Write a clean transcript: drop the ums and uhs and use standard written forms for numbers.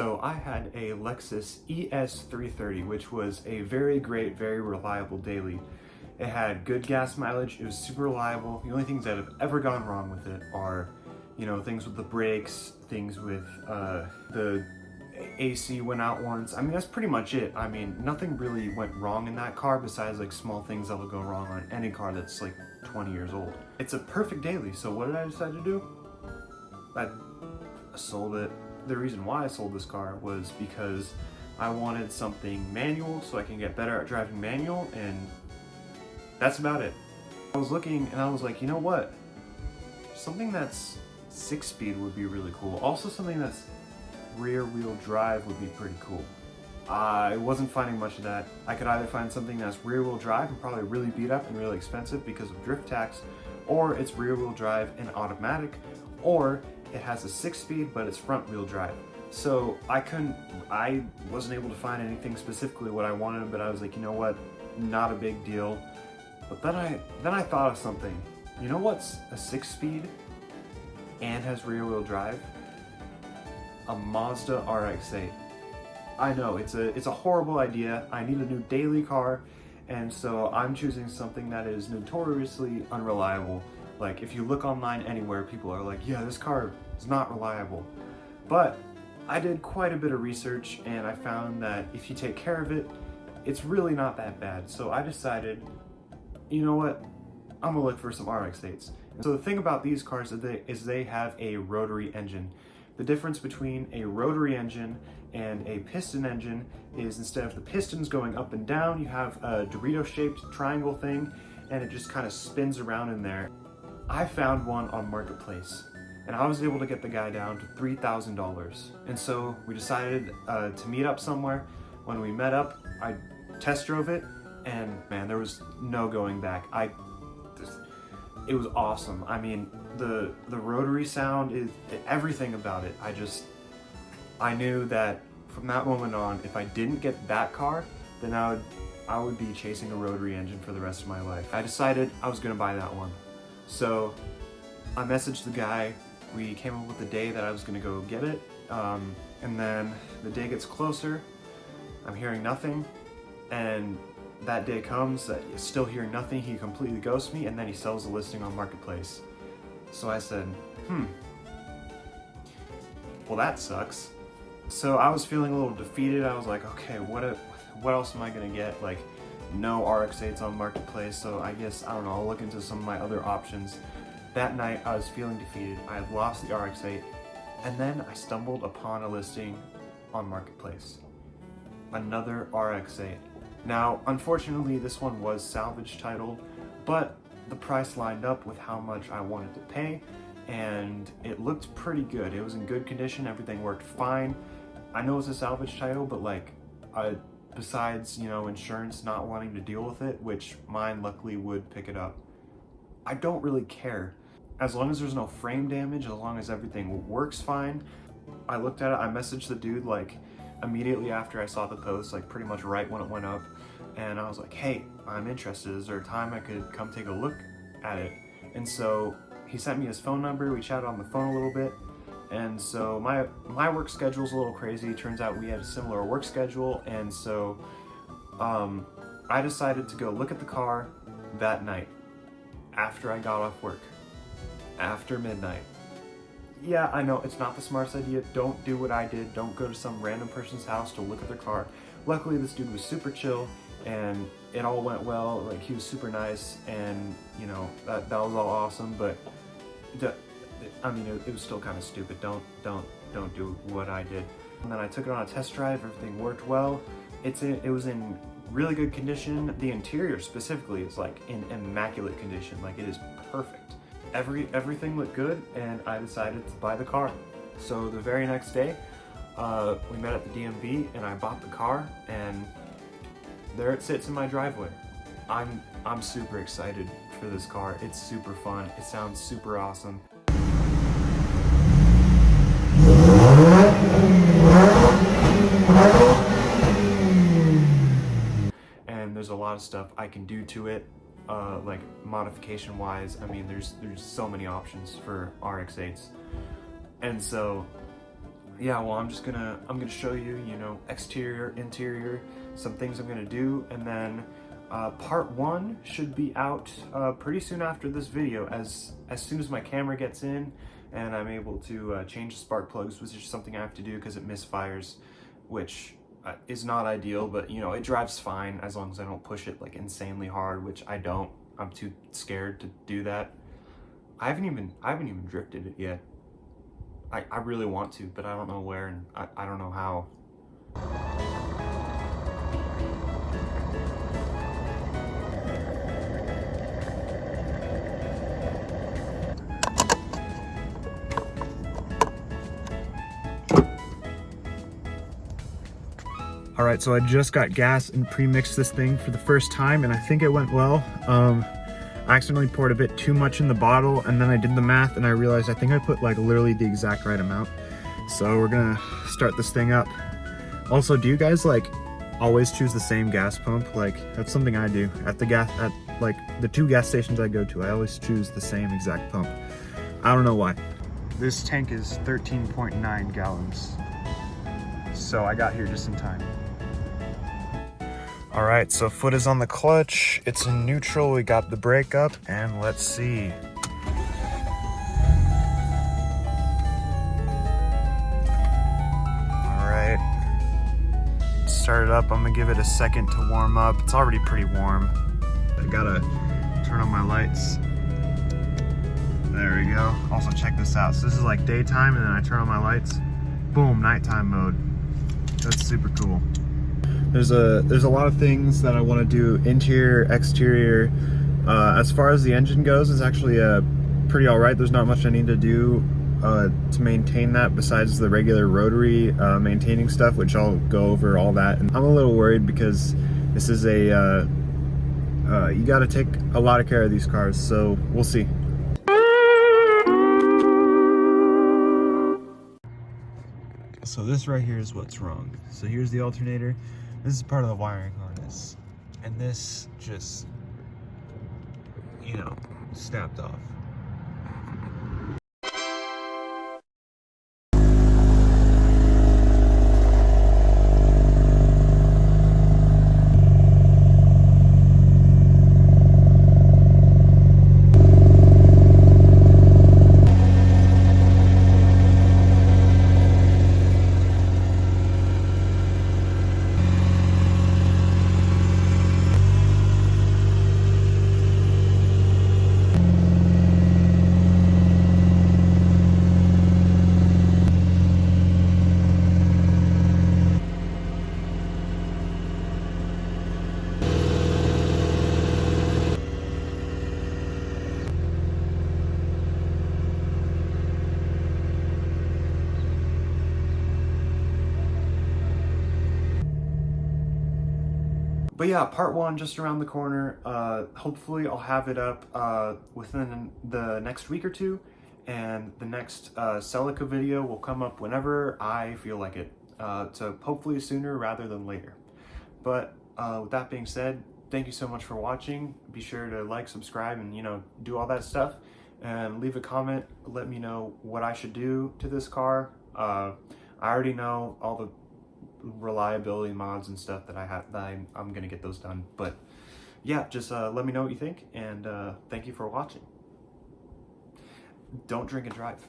So I had a Lexus ES330, which was a very great, very reliable daily. It had good gas mileage, it was super reliable. The only things that have ever gone wrong with it are, you know, things with the brakes, things with the AC went out once. I mean, that's pretty much it. I mean, nothing really went wrong in that car besides like small things that will go wrong on any car that's like 20 years old. It's a perfect daily, so what did I decide to do? I sold it. The reason why I sold this car was because I wanted something manual so I can get better at driving manual, and that's about it. I was looking and I was like, you know what? Something that's 6-speed would be really cool. Also something that's rear wheel drive would be pretty cool. I wasn't finding much of that. I could either find something that's rear wheel drive and probably really beat up and really expensive because of drift tax, or it's rear wheel drive and automatic, or it has a 6-speed but it's front wheel drive. So I wasn't able to find anything specifically what I wanted, but I was like, you know what, not a big deal. But then I thought of something. You know what's a 6-speed and has rear wheel drive? A Mazda RX8. I know it's a horrible idea. I need a new daily car, and so I'm choosing something that is notoriously unreliable. Like, if you look online anywhere, people are like, yeah, this car is not reliable. But I did quite a bit of research and I found that if you take care of it, it's really not that bad. So I decided, you know what, I'm gonna look for some RX8s. So the thing about these cars is they have a rotary engine. The difference between a rotary engine and a piston engine is instead of the pistons going up and down, you have a Dorito-shaped triangle thing, and it just kind of spins around in there. I found one on Marketplace, and I was able to get the guy down to $3,000. And so we decided to meet up somewhere. When we met up, I test drove it, and man, there was no going back. It was awesome. I mean, the rotary sound is everything about it. I knew that from that moment on, if I didn't get that car, then I would be chasing a rotary engine for the rest of my life. I decided I was gonna buy that one. So I messaged the guy. We came up with the day that I was gonna go get it. And then the day gets closer, I'm hearing nothing, and that day comes, still hearing nothing, he completely ghosts me, and then he sells the listing on Marketplace. So I said, well, that sucks. So I was feeling a little defeated. I was like, okay, what else am I gonna get? Like, no RX8s on Marketplace, so I guess, I don't know, I'll look into some of my other options. That night, I was feeling defeated. I had lost the RX8, and then I stumbled upon a listing on Marketplace. Another RX8. Now, unfortunately, this one was salvage titled, but the price lined up with how much I wanted to pay, and it looked pretty good. It was in good condition, everything worked fine. I know it's a salvage title, but like, besides, you know, insurance not wanting to deal with it, which mine luckily would pick it up, I don't really care. As long as there's no frame damage, as long as everything works fine. I looked at it, I messaged the dude like immediately after I saw the post, like pretty much right when it went up, and I was like, hey, I'm interested. Is there a time I could come take a look at it? And so he sent me his phone number. We chatted on the phone a little bit, and so my work schedule's a little crazy. Turns out we had a similar work schedule, and so I decided to go look at the car that night after I got off work, after midnight. Yeah, I know, it's not the smartest idea. Don't do what I did. Don't go to some random person's house to look at their car. Luckily, this dude was super chill, and it all went well. Like, he was super nice, and you know, that was all awesome. But I mean, it was still kind of stupid. Don't do what I did. And then I took it on a test drive. Everything worked well. It was in really good condition. The interior specifically is like in immaculate condition. Like, it is perfect. Everything looked good, and I decided to buy the car. So the very next day, we met at the DMV, and I bought the car, and there it sits in my driveway. I'm super excited for this car. It's super fun. It sounds super awesome. And there's a lot of stuff I can do to it. Like modification wise, I mean, there's so many options for RX8s, and so yeah, well, I'm gonna show you, you know, exterior, interior, some things I'm gonna do, and then part one should be out pretty soon after this video, as soon as my camera gets in and I'm able to change the spark plugs, which is something I have to do because it misfires, which is not ideal, but you know, it drives fine as long as I don't push it like insanely hard, which I don't. I'm too scared to do that. I haven't even drifted it yet. I really want to, but I don't know where, and I don't know how. All right, so I just got gas and pre-mixed this thing for the first time, and I think it went well. I accidentally poured a bit too much in the bottle, and then I did the math and I realized I think I put like literally the exact right amount. So we're gonna start this thing up. Also, do you guys like always choose the same gas pump? Like, that's something I do at like the 2 gas stations I go to. I always choose the same exact pump. I don't know why. This tank is 13.9 gallons. So I got here just in time. All right, so foot is on the clutch. It's in neutral. We got the brake up, and let's see. All right, start it up. I'm gonna give it a second to warm up. It's already pretty warm. I gotta turn on my lights. There we go. Also, check this out. So this is like daytime, and then I turn on my lights. Boom, nighttime mode. That's super cool. There's a lot of things that I want to do, interior, exterior. As far as the engine goes, it's actually pretty all right. There's not much I need to do to maintain that besides the regular rotary maintaining stuff, which I'll go over all that. And I'm a little worried because this is a you got to take a lot of care of these cars, so we'll see. So this right here is what's wrong. So here's the alternator. This is part of the wiring harness. And this just, you know, snapped off. But yeah, part one just around the corner. Hopefully I'll have it up within the next week or two, and the next Celica video will come up whenever I feel like it. So hopefully sooner rather than later. But with that being said, thank you so much for watching. Be sure to like, subscribe, and you know, do all that stuff. And leave a comment. Let me know what I should do to this car. I already know all the reliability mods and stuff that I have, that I'm gonna get those done. But yeah, just let me know what you think, and thank you for watching. Don't drink and drive.